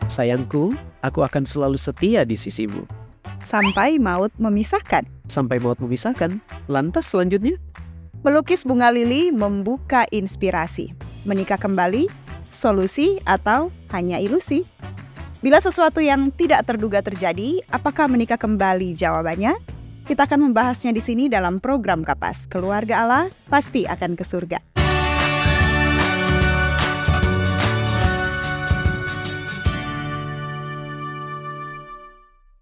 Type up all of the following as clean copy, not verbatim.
Sayangku, aku akan selalu setia di sisimu. Sampai maut memisahkan. Sampai maut memisahkan. Lantas selanjutnya? Melukis bunga lili membuka inspirasi. Menikah kembali, solusi atau hanya ilusi? Bila sesuatu yang tidak terduga terjadi, apakah menikah kembali jawabannya? Kita akan membahasnya di sini dalam program Kapas. Keluarga Allah pasti akan ke surga.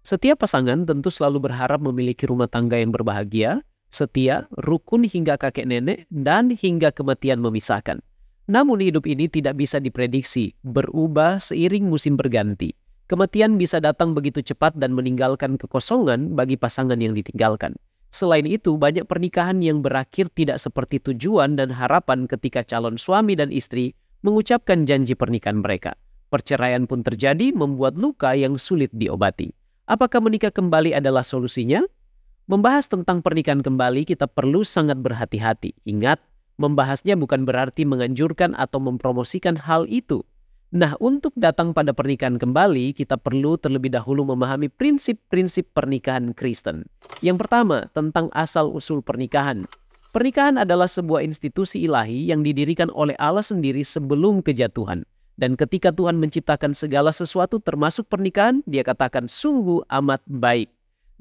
Setiap pasangan tentu selalu berharap memiliki rumah tangga yang berbahagia, setia, rukun hingga kakek nenek, dan hingga kematian memisahkan. Namun hidup ini tidak bisa diprediksi, berubah seiring musim berganti. Kematian bisa datang begitu cepat dan meninggalkan kekosongan bagi pasangan yang ditinggalkan. Selain itu, banyak pernikahan yang berakhir tidak seperti tujuan dan harapan ketika calon suami dan istri mengucapkan janji pernikahan mereka. Perceraian pun terjadi membuat luka yang sulit diobati. Apakah menikah kembali adalah solusinya? Membahas tentang pernikahan kembali kita perlu sangat berhati-hati. Ingat, membahasnya bukan berarti menganjurkan atau mempromosikan hal itu. Nah, untuk datang pada pernikahan kembali, kita perlu terlebih dahulu memahami prinsip-prinsip pernikahan Kristen. Yang pertama, tentang asal-usul pernikahan. Pernikahan adalah sebuah institusi ilahi yang didirikan oleh Allah sendiri sebelum kejatuhan. Dan ketika Tuhan menciptakan segala sesuatu termasuk pernikahan, Dia katakan sungguh amat baik.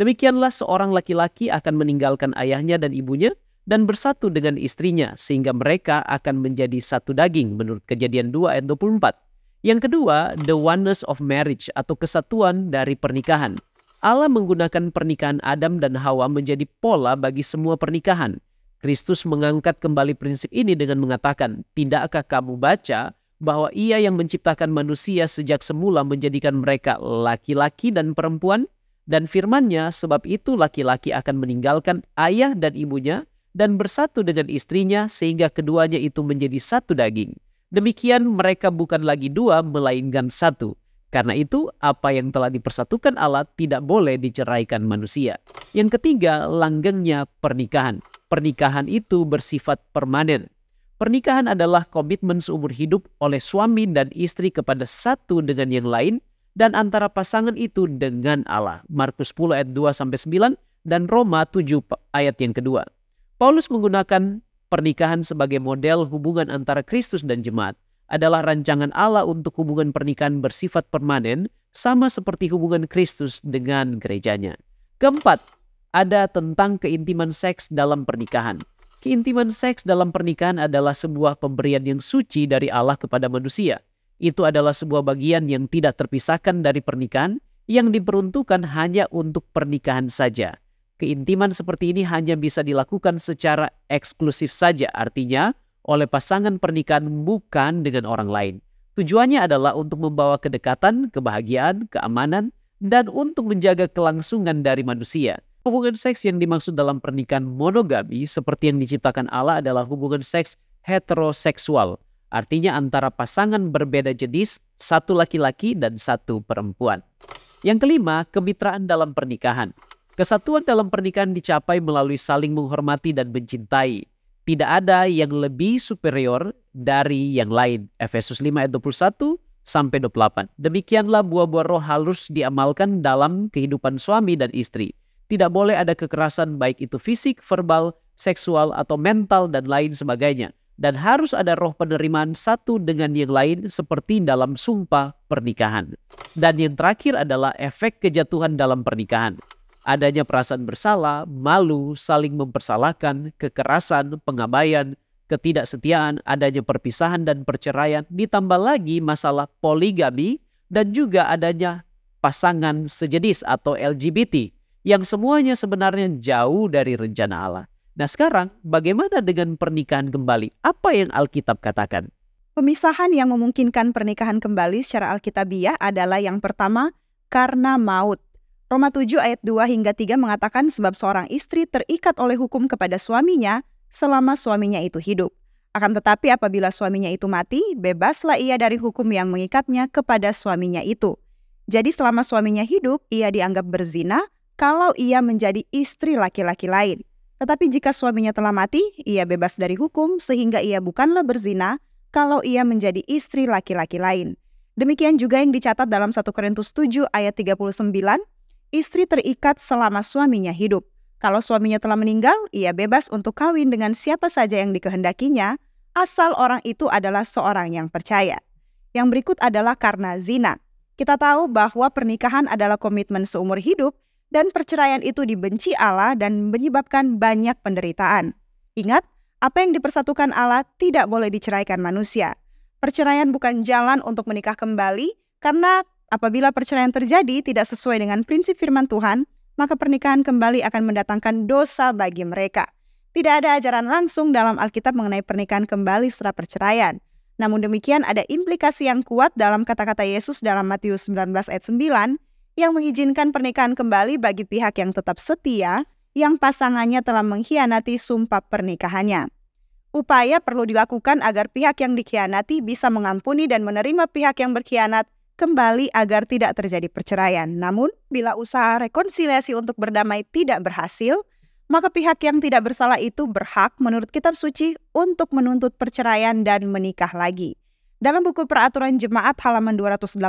Demikianlah seorang laki-laki akan meninggalkan ayahnya dan ibunya dan bersatu dengan istrinya sehingga mereka akan menjadi satu daging menurut Kejadian 2 ayat 24. Yang kedua, the oneness of marriage atau kesatuan dari pernikahan. Allah menggunakan pernikahan Adam dan Hawa menjadi pola bagi semua pernikahan. Kristus mengangkat kembali prinsip ini dengan mengatakan, "Tidakkah kamu baca bahwa Ia yang menciptakan manusia sejak semula menjadikan mereka laki-laki dan perempuan? Dan firman-Nya, sebab itu laki-laki akan meninggalkan ayah dan ibunya dan bersatu dengan istrinya sehingga keduanya itu menjadi satu daging. Demikian mereka bukan lagi dua melainkan satu. Karena itu apa yang telah dipersatukan Allah tidak boleh diceraikan manusia." Yang ketiga, langgengnya pernikahan. Pernikahan itu bersifat permanen. Pernikahan adalah komitmen seumur hidup oleh suami dan istri kepada satu dengan yang lain dan antara pasangan itu dengan Allah. Markus 10 ayat 2-9 dan Roma 7 ayat yang kedua. Paulus menggunakan pernikahan sebagai model hubungan antara Kristus dan jemaat. Adalah rancangan Allah untuk hubungan pernikahan bersifat permanen sama seperti hubungan Kristus dengan gerejanya. Keempat, ada tentang keintiman seks dalam pernikahan. Keintiman seks dalam pernikahan adalah sebuah pemberian yang suci dari Allah kepada manusia. Itu adalah sebuah bagian yang tidak terpisahkan dari pernikahan yang diperuntukkan hanya untuk pernikahan saja. Keintiman seperti ini hanya bisa dilakukan secara eksklusif saja, artinya oleh pasangan pernikahan bukan dengan orang lain. Tujuannya adalah untuk membawa kedekatan, kebahagiaan, keamanan, dan untuk menjaga kelangsungan dari manusia. Hubungan seks yang dimaksud dalam pernikahan monogami seperti yang diciptakan Allah adalah hubungan seks heteroseksual. Artinya antara pasangan berbeda jenis, satu laki-laki dan satu perempuan. Yang kelima, kemitraan dalam pernikahan. Kesatuan dalam pernikahan dicapai melalui saling menghormati dan mencintai. Tidak ada yang lebih superior dari yang lain. Efesus 5 ayat 21-28. Demikianlah buah-buah roh harus diamalkan dalam kehidupan suami dan istri. Tidak boleh ada kekerasan baik itu fisik, verbal, seksual, atau mental, dan lain sebagainya. Dan harus ada roh penerimaan satu dengan yang lain seperti dalam sumpah pernikahan. Dan yang terakhir adalah efek kejatuhan dalam pernikahan. Adanya perasaan bersalah, malu, saling mempersalahkan, kekerasan, pengabaian, ketidaksetiaan, adanya perpisahan dan perceraian, ditambah lagi masalah poligami, dan juga adanya pasangan sejenis atau LGBT. Yang semuanya sebenarnya jauh dari rencana Allah. Nah sekarang bagaimana dengan pernikahan kembali? Apa yang Alkitab katakan? Pemisahan yang memungkinkan pernikahan kembali secara alkitabiah adalah yang pertama, karena maut. Roma 7 ayat 2-3 mengatakan sebab seorang istri terikat oleh hukum kepada suaminya selama suaminya itu hidup. Akan tetapi apabila suaminya itu mati, bebaslah ia dari hukum yang mengikatnya kepada suaminya itu. Jadi selama suaminya hidup, ia dianggap berzina kalau ia menjadi istri laki-laki lain. Tetapi jika suaminya telah mati, ia bebas dari hukum sehingga ia bukanlah berzina kalau ia menjadi istri laki-laki lain. Demikian juga yang dicatat dalam 1 Korintus 7 ayat 39, istri terikat selama suaminya hidup. Kalau suaminya telah meninggal, ia bebas untuk kawin dengan siapa saja yang dikehendakinya, asal orang itu adalah seorang yang percaya. Yang berikut adalah karena zina. Kita tahu bahwa pernikahan adalah komitmen seumur hidup dan perceraian itu dibenci Allah dan menyebabkan banyak penderitaan. Ingat, apa yang dipersatukan Allah tidak boleh diceraikan manusia. Perceraian bukan jalan untuk menikah kembali, karena apabila perceraian terjadi tidak sesuai dengan prinsip firman Tuhan, maka pernikahan kembali akan mendatangkan dosa bagi mereka. Tidak ada ajaran langsung dalam Alkitab mengenai pernikahan kembali setelah perceraian. Namun demikian ada implikasi yang kuat dalam kata-kata Yesus dalam Matius 19 ayat 9 yang mengizinkan pernikahan kembali bagi pihak yang tetap setia yang pasangannya telah mengkhianati sumpah pernikahannya. Upaya perlu dilakukan agar pihak yang dikhianati bisa mengampuni dan menerima pihak yang berkhianat kembali agar tidak terjadi perceraian. Namun, bila usaha rekonsiliasi untuk berdamai tidak berhasil, maka pihak yang tidak bersalah itu berhak menurut kitab suci untuk menuntut perceraian dan menikah lagi. Dalam buku Peraturan Jemaat halaman 218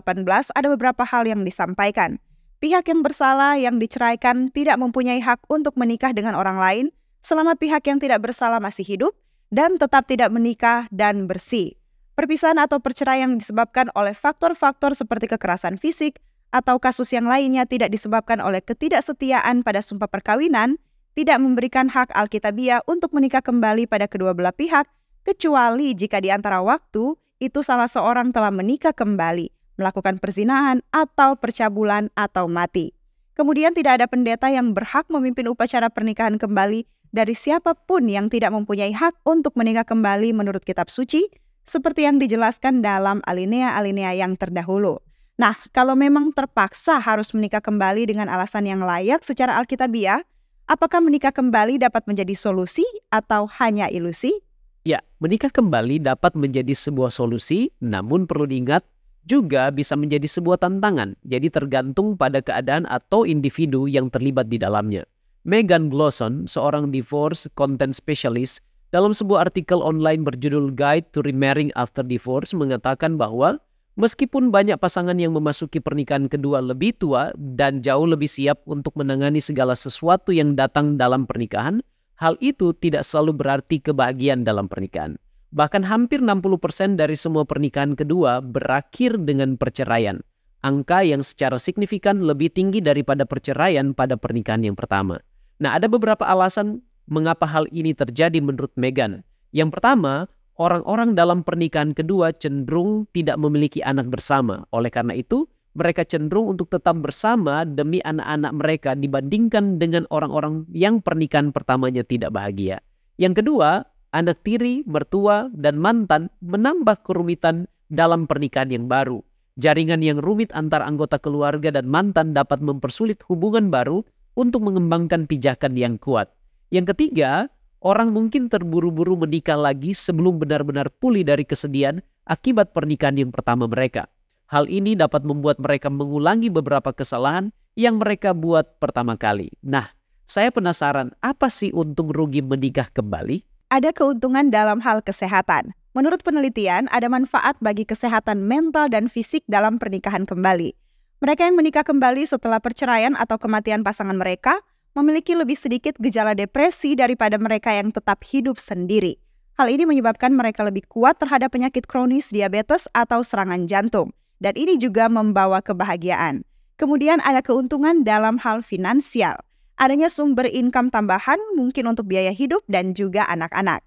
ada beberapa hal yang disampaikan. Pihak yang bersalah yang diceraikan tidak mempunyai hak untuk menikah dengan orang lain selama pihak yang tidak bersalah masih hidup dan tetap tidak menikah dan bersih. Perpisahan atau perceraian yang disebabkan oleh faktor-faktor seperti kekerasan fisik atau kasus yang lainnya tidak disebabkan oleh ketidaksetiaan pada sumpah perkawinan, tidak memberikan hak alkitabiah untuk menikah kembali pada kedua belah pihak, kecuali jika di antara waktu itu salah seorang telah menikah kembali, melakukan perzinahan atau percabulan atau mati. Kemudian tidak ada pendeta yang berhak memimpin upacara pernikahan kembali dari siapapun yang tidak mempunyai hak untuk menikah kembali menurut kitab suci, seperti yang dijelaskan dalam alinea-alinea yang terdahulu. Nah, kalau memang terpaksa harus menikah kembali dengan alasan yang layak secara alkitabiah, apakah menikah kembali dapat menjadi solusi atau hanya ilusi? Ya, menikah kembali dapat menjadi sebuah solusi, namun perlu diingat juga bisa menjadi sebuah tantangan, jadi tergantung pada keadaan atau individu yang terlibat di dalamnya. Megan Glosson, seorang divorce content specialist, dalam sebuah artikel online berjudul Guide to Remarrying After Divorce mengatakan bahwa meskipun banyak pasangan yang memasuki pernikahan kedua lebih tua dan jauh lebih siap untuk menangani segala sesuatu yang datang dalam pernikahan, hal itu tidak selalu berarti kebahagiaan dalam pernikahan. Bahkan hampir 60% dari semua pernikahan kedua berakhir dengan perceraian. Angka yang secara signifikan lebih tinggi daripada perceraian pada pernikahan yang pertama. Nah, ada beberapa alasan mengapa hal ini terjadi menurut Megan. Yang pertama, orang-orang dalam pernikahan kedua cenderung tidak memiliki anak bersama. Oleh karena itu, mereka cenderung untuk tetap bersama demi anak-anak mereka dibandingkan dengan orang-orang yang pernikahan pertamanya tidak bahagia. Yang kedua, anak tiri, mertua, dan mantan menambah kerumitan dalam pernikahan yang baru. Jaringan yang rumit antar anggota keluarga dan mantan dapat mempersulit hubungan baru untuk mengembangkan pijakan yang kuat. Yang ketiga, orang mungkin terburu-buru menikah lagi sebelum benar-benar pulih dari kesedihan akibat pernikahan yang pertama mereka. Hal ini dapat membuat mereka mengulangi beberapa kesalahan yang mereka buat pertama kali. Nah, saya penasaran, apa sih untung rugi menikah kembali? Ada keuntungan dalam hal kesehatan. Menurut penelitian, ada manfaat bagi kesehatan mental dan fisik dalam pernikahan kembali. Mereka yang menikah kembali setelah perceraian atau kematian pasangan mereka memiliki lebih sedikit gejala depresi daripada mereka yang tetap hidup sendiri. Hal ini menyebabkan mereka lebih kuat terhadap penyakit kronis, diabetes, atau serangan jantung. Dan ini juga membawa kebahagiaan. Kemudian ada keuntungan dalam hal finansial. Adanya sumber income tambahan mungkin untuk biaya hidup dan juga anak-anak.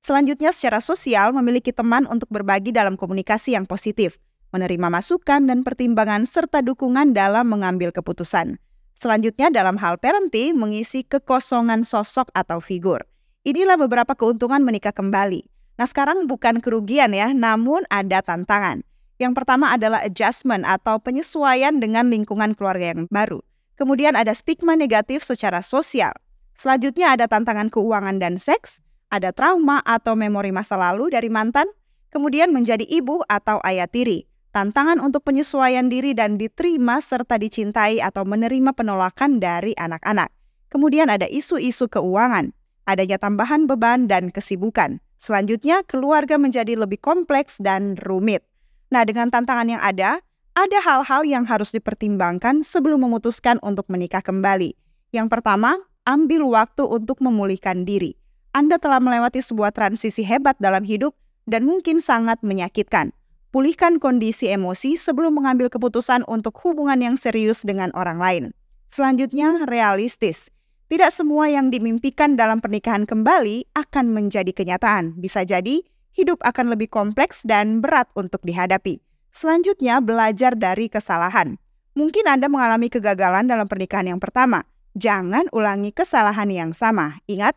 Selanjutnya, secara sosial memiliki teman untuk berbagi dalam komunikasi yang positif, menerima masukan dan pertimbangan serta dukungan dalam mengambil keputusan. Selanjutnya, dalam hal parenting, mengisi kekosongan sosok atau figur. Inilah beberapa keuntungan menikah kembali. Nah, sekarang bukan kerugian ya, namun ada tantangan. Yang pertama adalah adjustment atau penyesuaian dengan lingkungan keluarga yang baru. Kemudian ada stigma negatif secara sosial. Selanjutnya ada tantangan keuangan dan seks, ada trauma atau memori masa lalu dari mantan, kemudian menjadi ibu atau ayah tiri, tantangan untuk penyesuaian diri dan diterima serta dicintai atau menerima penolakan dari anak-anak. Kemudian ada isu-isu keuangan, adanya tambahan beban dan kesibukan. Selanjutnya, keluarga menjadi lebih kompleks dan rumit. Nah, dengan tantangan yang ada hal-hal yang harus dipertimbangkan sebelum memutuskan untuk menikah kembali. Yang pertama, ambil waktu untuk memulihkan diri. Anda telah melewati sebuah transisi hebat dalam hidup dan mungkin sangat menyakitkan. Pulihkan kondisi emosi sebelum mengambil keputusan untuk hubungan yang serius dengan orang lain. Selanjutnya, realistis. Tidak semua yang dimimpikan dalam pernikahan kembali akan menjadi kenyataan. Bisa jadi, hidup akan lebih kompleks dan berat untuk dihadapi. Selanjutnya, belajar dari kesalahan. Mungkin Anda mengalami kegagalan dalam pernikahan yang pertama. Jangan ulangi kesalahan yang sama. Ingat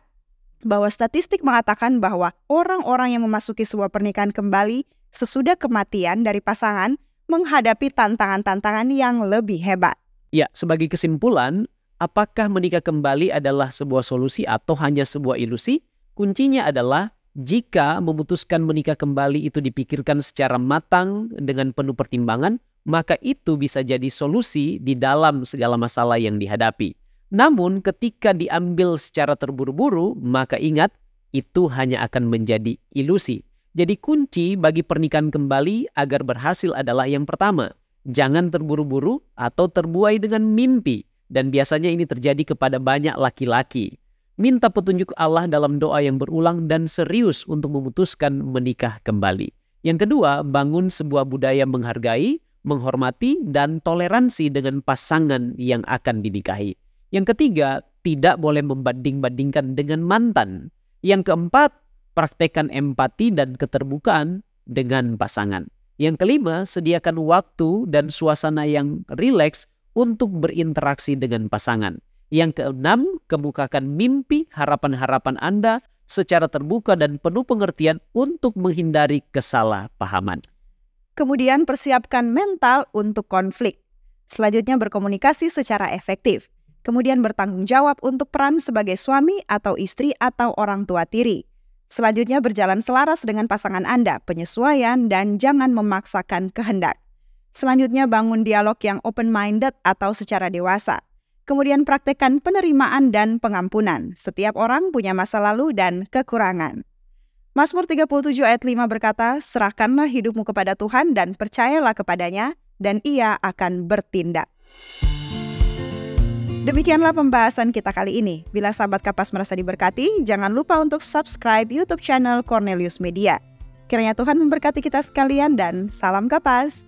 bahwa statistik mengatakan bahwa orang-orang yang memasuki sebuah pernikahan kembali sesudah kematian dari pasangan menghadapi tantangan-tantangan yang lebih hebat. Ya, sebagai kesimpulan, apakah menikah kembali adalah sebuah solusi atau hanya sebuah ilusi? Kuncinya adalah jika memutuskan menikah kembali itu dipikirkan secara matang dengan penuh pertimbangan, maka itu bisa jadi solusi di dalam segala masalah yang dihadapi. Namun ketika diambil secara terburu-buru, maka ingat, itu hanya akan menjadi ilusi. Jadi kunci bagi pernikahan kembali agar berhasil adalah yang pertama, jangan terburu-buru atau terbuai dengan mimpi. Dan biasanya ini terjadi kepada banyak laki-laki. Minta petunjuk Allah dalam doa yang berulang dan serius untuk memutuskan menikah kembali. Yang kedua, bangun sebuah budaya menghargai, menghormati, dan toleransi dengan pasangan yang akan dinikahi. Yang ketiga, tidak boleh membanding-bandingkan dengan mantan. Yang keempat, praktekkan empati dan keterbukaan dengan pasangan. Yang kelima, sediakan waktu dan suasana yang rileks untuk berinteraksi dengan pasangan. Yang keenam, kemukakan mimpi harapan-harapan Anda secara terbuka dan penuh pengertian untuk menghindari kesalahpahaman. Kemudian persiapkan mental untuk konflik. Selanjutnya berkomunikasi secara efektif. Kemudian bertanggung jawab untuk peran sebagai suami atau istri atau orang tua tiri. Selanjutnya berjalan selaras dengan pasangan Anda, penyesuaian dan jangan memaksakan kehendak. Selanjutnya bangun dialog yang open-minded atau secara dewasa. Kemudian praktekkan penerimaan dan pengampunan. Setiap orang punya masa lalu dan kekurangan. Mazmur 37 ayat 5 berkata, serahkanlah hidupmu kepada Tuhan dan percayalah kepadanya, dan Ia akan bertindak. Demikianlah pembahasan kita kali ini. Bila sahabat Kapas merasa diberkati, jangan lupa untuk subscribe YouTube channel Cornelius Media. Kiranya Tuhan memberkati kita sekalian dan salam Kapas.